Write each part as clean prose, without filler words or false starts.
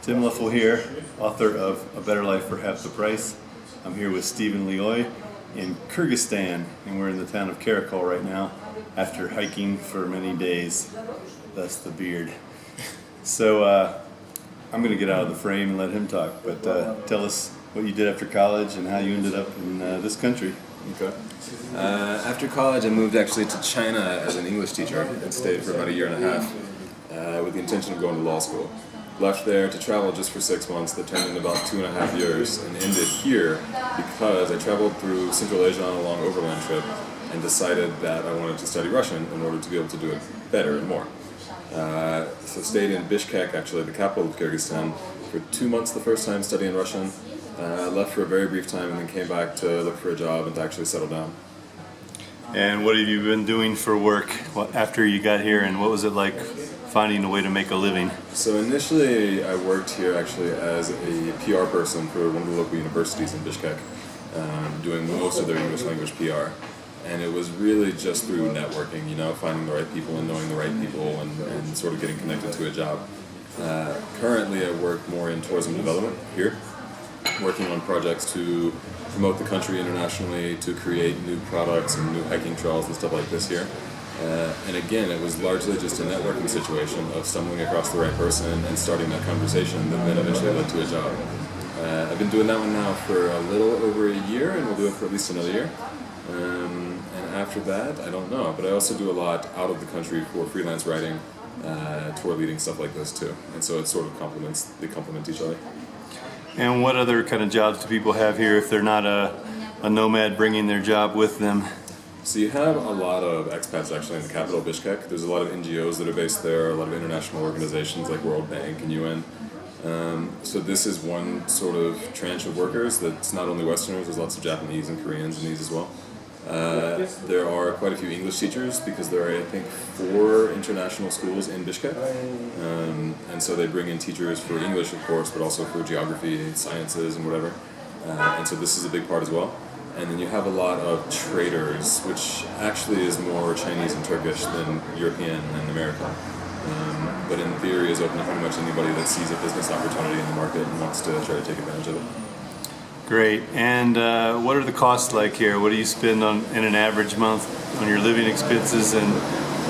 Tim Luffel here, author of A Better Life for Half the Price. I'm here with Stephen Lioy in Kyrgyzstan, and we're in the town of Karakol right now after hiking for many days, thus the beard. So I'm going to get out of the frame and let him talk, but tell us what you did after college and how you ended up in this country. Okay. After college, I moved actually to China as an English teacher and stayed for about a year and a half with the intention of going to law school. Left there to travel just for 6 months that turned into about 2.5 years and ended here because I traveled through Central Asia on a long overland trip and decided that I wanted to study Russian in order to be able to do it better and more. So stayed in Bishkek, actually the capital of Kyrgyzstan, for 2 months the first time studying Russian. Left for a very brief time and then came back to look for a job and to actually settle down. And what have you been doing for work after you got here, and what was it like finding a way to make a living? So initially I worked here actually as a PR person for one of the local universities in Bishkek, doing most of their English language PR. And it was really just through networking, finding the right people and knowing the right people and sort of getting connected to a job. Currently I work more in tourism development here, working on projects to promote the country internationally, to create new products and new hiking trails and stuff like this here. And again, it was largely just a networking situation of stumbling across the right person and starting that conversation that then eventually led to a job. I've been doing that one now for a little over a year, and we'll do it for at least another year. And after that, I don't know, but I also do a lot out of the country for freelance writing, tour leading, stuff like this too. And so it sort of they complement each other. And what other kind of jobs do people have here if they're not a nomad bringing their job with them? So you have a lot of expats actually in the capital, Bishkek. There's a lot of NGOs that are based there, a lot of international organizations like World Bank and UN. So this is one sort of tranche of workers that's not only Westerners, there's lots of Japanese and Koreans in these as well. There are quite a few English teachers because there are, I think, 4 international schools in Bishkek. And so they bring in teachers for English, of course, but also for geography, sciences, and whatever. And so this is a big part as well. And then you have a lot of traders, which actually is more Chinese and Turkish than European and American. But in theory is open to pretty much anybody that sees a business opportunity in the market and wants to try to take advantage of it. Great. And what are the costs like here? What do you spend in an average month on your living expenses, and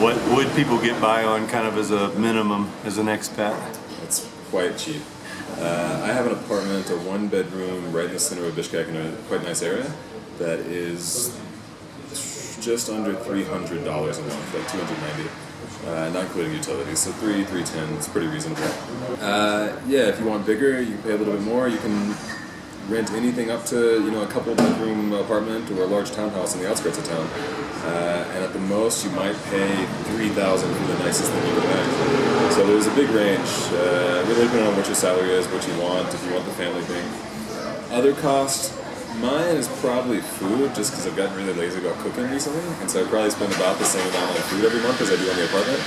what would people get by on kind of as a minimum as an expat? It's quite cheap. I have an apartment, a 1-bedroom right in the center of Bishkek in a quite nice area that is just under $300 a month, like $290, not including utilities. So $310 is pretty reasonable. Yeah, if you want bigger, you can pay a little bit more. You can rent anything up to a couple bedroom apartment or a large townhouse in the outskirts of town, and at the most you might pay $3,000 for the nicest thing you can imagine. So there's a big range, really depending on what your salary is, what you want, if you want the family thing. Other costs, mine is probably food, just because I've gotten really lazy about cooking recently, and so I probably spend about the same amount on food every month as I do on the apartment.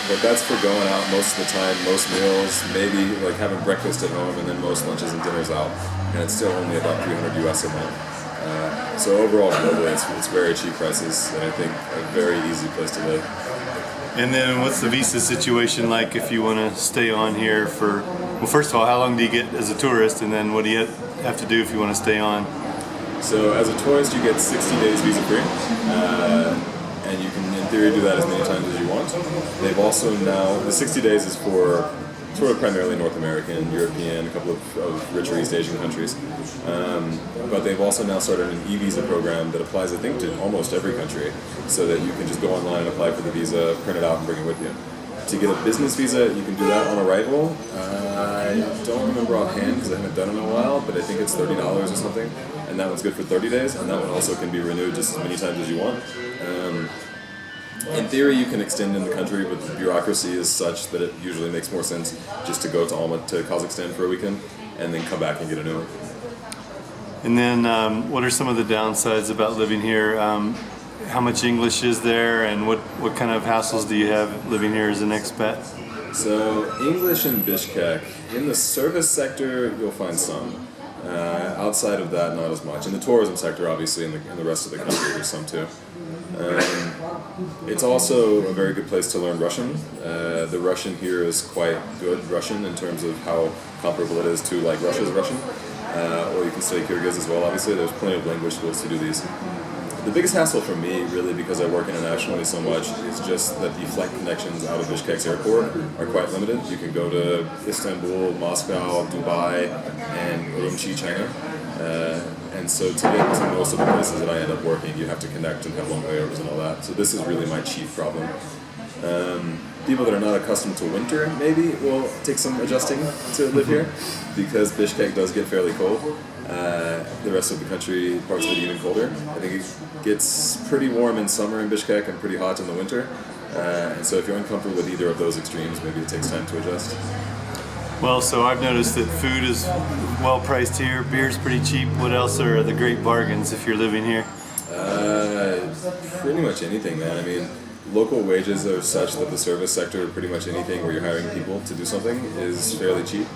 But that's for going out most of the time, most meals, maybe like having breakfast at home, and then most lunches and dinners out. And it's still only about $300 US a month. So overall, globally, it's very cheap prices, and I think a very easy place to live. And then what's the visa situation like if you want to stay on here for, well, first of all, how long do you get as a tourist, and then what do you have to do if you want to stay on? So as a tourist, you get 60 days visa-free. And you can, in theory, do that as many times as you want. They've also now, the 60 days is for sort of primarily North American, European, a couple of richer East Asian countries. But they've also now started an e-visa program that applies, I think, to almost every country, so that you can just go online and apply for the visa, print it out, and bring it with you. To get a business visa, you can do that on arrival. I don't remember offhand because I haven't done it in a while, but I think it's $30 or something. And that one's good for 30 days, and that one also can be renewed just as many times as you want. In theory, you can extend in the country, but the bureaucracy is such that it usually makes more sense just to go to Kazakhstan for a weekend and then come back and get a new one. And then what are some of the downsides about living here? How much English is there, and what kind of hassles do you have living here as an expat? So English in Bishkek, in the service sector, you'll find some. Outside of that, not as much. In the tourism sector, obviously, in the rest of the country, there's some too. It's also a very good place to learn Russian. The Russian here is quite good Russian in terms of how comparable it is to like Russia's Russian. Or you can study Kyrgyz as well, obviously. There's plenty of language schools to do these. The biggest hassle for me, really, because I work internationally so much, is just that the flight connections out of Bishkek's airport are quite limited. You can go to Istanbul, Moscow, Dubai, and Urumqi, China. And so to get to most of the places that I end up working, you have to connect and have long layovers and all that. So this is really my chief problem. People that are not accustomed to winter maybe will take some adjusting to live here, because Bishkek does get fairly cold. The rest of the country, parts of it even colder. I think it gets pretty warm in summer in Bishkek and pretty hot in the winter. And so if you're uncomfortable with either of those extremes, maybe it takes time to adjust. Well, so I've noticed that food is well priced here, beer's pretty cheap. What else are the great bargains if you're living here? Pretty much anything, man. I mean, local wages are such that the service sector, pretty much anything where you're hiring people to do something, is fairly cheap.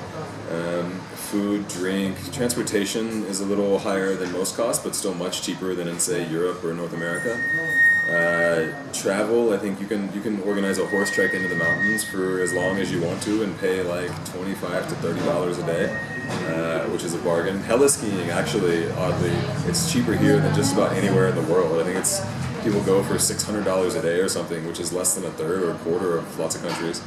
Food, drink, transportation is a little higher than most costs, but still much cheaper than in, say, Europe or North America. Travel, I think you can organize a horse trek into the mountains for as long as you want to and pay like $25 to $30 a day, which is a bargain. Heli skiing, actually, oddly, it's cheaper here than just about anywhere in the world. I think people go for $600 a day or something, which is less than a third or a quarter of lots of countries.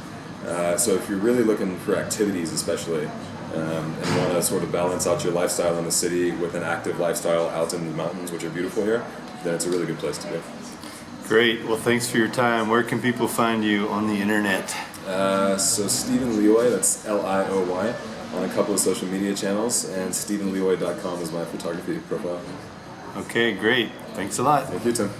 So if you're really looking for activities, especially, and want to sort of balance out your lifestyle in the city with an active lifestyle out in the mountains, which are beautiful here, then it's a really good place to be. Great. Well, thanks for your time. Where can people find you on the internet? So Stephen Lioy, that's Lioy, on a couple of social media channels, and StephenLioy.com is my photography profile. Okay, great. Thanks a lot. Thank you, Tim.